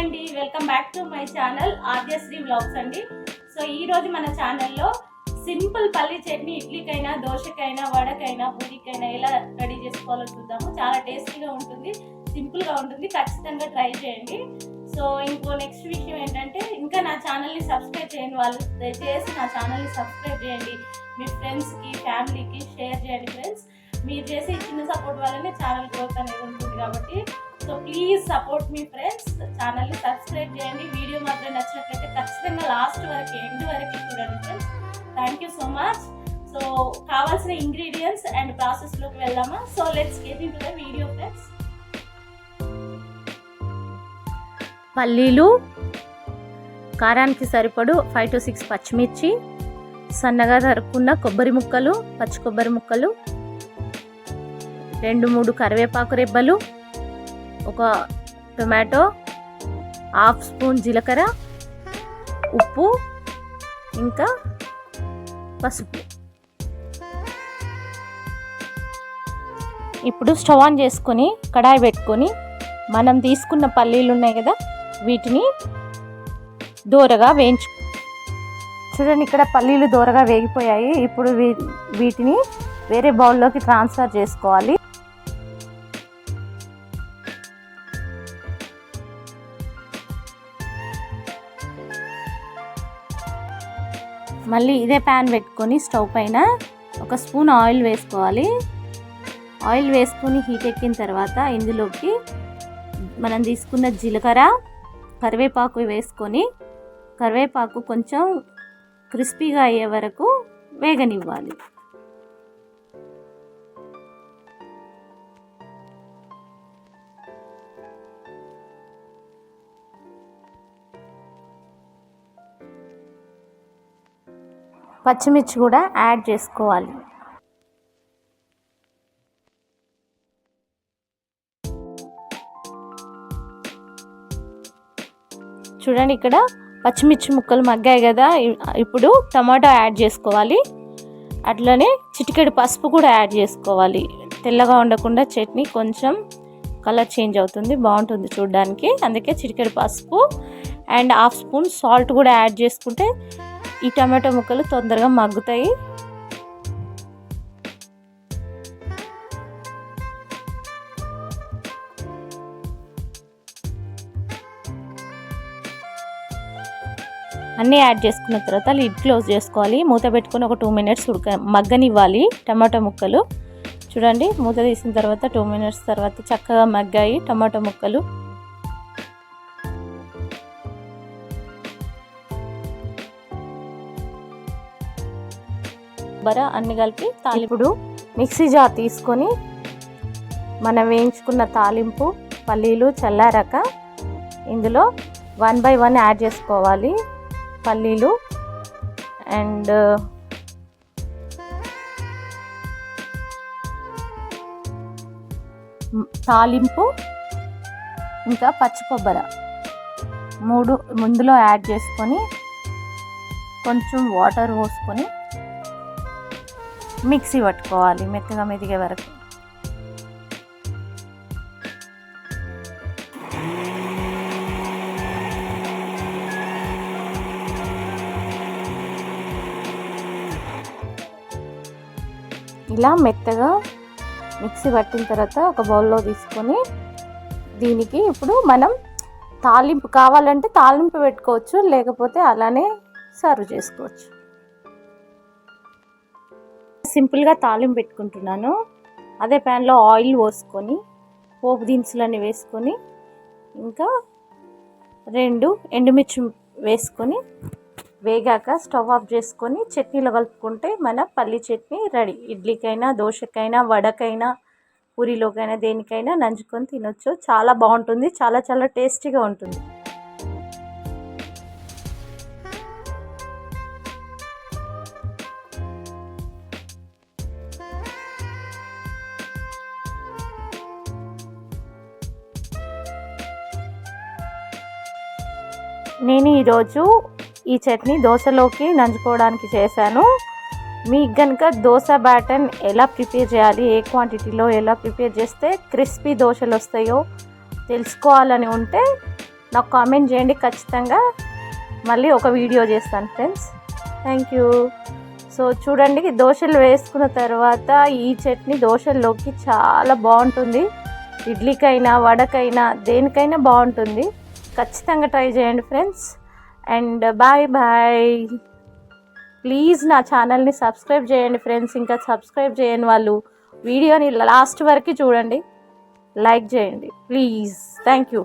అండి, welcome back to my channel Adyasri vlogs అండి. So ఈ రోజు మన ఛానల్లో సింపుల్ పల్లి చట్నీ ఇడ్లీకైనా, దోశకైనా, వడకైనా, పూరికైనా ఎలా రెడీ చేసుకోవాలో చూద్దాము. చాలా టేస్టీగా ఉంటుంది, సింపుల్గా ఉంటుంది, ఖచ్చితంగా ట్రై చేయండి. సో ఇంకో నెక్స్ట్ విషయం ఏంటంటే, ఇంకా నా ఛానల్ని సబ్స్క్రైబ్ చేయని వాళ్ళు దయచేసి నా ఛానల్ని సబ్స్క్రైబ్ చేయండి. మీ ఫ్రెండ్స్కి, ఫ్యామిలీకి షేర్ చేయండి ఫ్రెండ్స్. మీరు చేసే చిన్న సపోర్ట్ వల్లనే ఛానల్ గ్రోత్ అనేది ఉంటుంది కాబట్టి so please support me friends. ఛానల్ని సబ్స్క్రైబ్ చేయండి. వీడియో మాత్రం నచ్చినట్లయితే ఖచ్చితంగా లాస్ట్ వరకు ఎండ్ వరకు చూడండి friends. Thank you so much. So కావాల్సిన ఇంగ్రీడియంట్స్ అండ్ ప్రాసెస్లోకి వెళ్దామా? So let's get into the video friends. పల్లీలు, కారానికి సరిపడు 5 to 6 పచ్చిమిర్చి, సన్నగా తరుక్కున్న కొబ్బరి ముక్కలు, పచ్చి కొబ్బరి ముక్కలు, 2-3 కరివేపాకు రెబ్బలు, ఒక టొమాటో, 1/2 స్పూన్ జీలకర్ర, ఉప్పు, ఇంకా పసుపు. ఇప్పుడు స్టవ్ ఆన్ చేసుకొని కడాయి పెట్టుకొని మనం తీసుకున్న పల్లీలు ఉన్నాయి కదా, వీటిని దోరగా వేయించు. చూడండి, ఇక్కడ పల్లీలు దోరగా వేగిపోయాయి. ఇప్పుడు వీటిని వేరే బౌల్లోకి ట్రాన్స్ఫర్ చేసుకోవాలి. మళ్ళీ ఇదే ప్యాన్ పెట్టుకొని స్టవ్ పైన 1 స్పూన్ ఆయిల్ వేసుకోవాలి. ఆయిల్ వేసుకొని హీట్ ఎక్కిన తర్వాత ఇందులోకి మనం తీసుకున్న జీలకర్ర, కరివేపాకు వేసుకొని కరివేపాకు కొంచెం క్రిస్పీగా అయ్యే వరకు వేగనివ్వాలి. పచ్చిమిర్చి కూడా యాడ్ చేసుకోవాలి. చూడండి, ఇక్కడ పచ్చిమిర్చి ముక్కలు మగ్గాయి కదా, ఇప్పుడు టమాటో యాడ్ చేసుకోవాలి. అట్లనే చిటికెడు పసుపు కూడా యాడ్ చేసుకోవాలి. తెల్లగా ఉండకుండా చట్నీ కొంచెం కలర్ చేంజ్ అవుతుంది, బాగుంటుంది చూడడానికి. అందుకే చిటికెడు పసుపు అండ్ 1/2 స్పూన్ సాల్ట్ కూడా యాడ్ చేసుకుంటే ఈ టమాటో ముక్కలు తొందరగా మగ్గుతాయి. అన్నీ యాడ్ చేసుకున్న తర్వాత లిడ్ క్లోజ్ చేసుకోవాలి. మూత పెట్టుకొని ఒక 2 minutes మగ్గనివ్వాలి టమాటో ముక్కలు. చూడండి, మూత తీసిన తర్వాత 2 minutes తర్వాత చక్కగా మగ్గాయి టమాటో ముక్కలు. అన్ని కలిపి ఇప్పుడు మిక్సీ జార్ తీసుకొని మనం వేయించుకున్న తాలింపు పల్లీలు చల్లారాక ఇందులో 1 by 1 యాడ్ చేసుకోవాలి. పల్లీలు అండ్ తాలింపు ఇంకా పచ్చి కొబ్బరి 3 ముందులో యాడ్ చేసుకొని కొంచెం వాటర్ పోసుకొని మిక్సీ పట్టుకోవాలి మెత్తగా మెదిగే వరకు. ఇలా మెత్తగా మిక్సీ పట్టిన తర్వాత ఒక బౌల్లో తీసుకొని దీనికి ఇప్పుడు మనం తాలింపు కావాలంటే తాలింపు పెట్టుకోవచ్చు, లేకపోతే అలానే సర్వ్ చేసుకోవచ్చు. సింపుల్గా తాలింపు పెట్టుకుంటున్నాను. అదే ప్యాన్లో ఆయిల్ పోసుకొని పోపు దినుసులన్నీ వేసుకొని ఇంకా 2 ఎండుమిర్చి వేసుకొని వేగాక స్టవ్ ఆఫ్ చేసుకొని చట్నీలో కలుపుకుంటే మన పల్లి చట్నీ రెడీ. ఇడ్లీకైనా, దోశకైనా, వడకైనా, పూరిలోకైనా దేనికైనా నంచుకొని తినొచ్చు. చాలా బాగుంటుంది, చాలా చాలా టేస్టీగా ఉంటుంది. నేను ఈరోజు ఈ చట్నీ దోశలోకి నంచుకోవడానికి చేశాను. మీకు కనుక దోశ బ్యాటర్ ఎలా ప్రిపేర్ చేయాలి, ఏ క్వాంటిటీలో ఎలా ప్రిపేర్ చేస్తే క్రిస్పీ దోశలు వస్తాయో తెలుసుకోవాలని ఉంటే నాకు కామెంట్ చేయండి, ఖచ్చితంగా మళ్ళీ ఒక వీడియో చేస్తాను ఫ్రెండ్స్. Thank you. సో చూడండి, దోశలు వేసుకున్న తర్వాత ఈ చట్నీ దోశల్లోకి చాలా బాగుంటుంది. ఇడ్లీకైనా వడకైనా దేనికైనా బాగుంటుంది. ఖచ్చితంగా ట్రై చేయండి friends. And bye bye. Please నా ఛానల్ని సబ్స్క్రైబ్ చేయండి ఫ్రెండ్స్. ఇంకా సబ్స్క్రైబ్ చేయని వాళ్ళు వీడియోని లాస్ట్ వరకు చూడండి, లైక్ చేయండి ప్లీజ్. Thank you.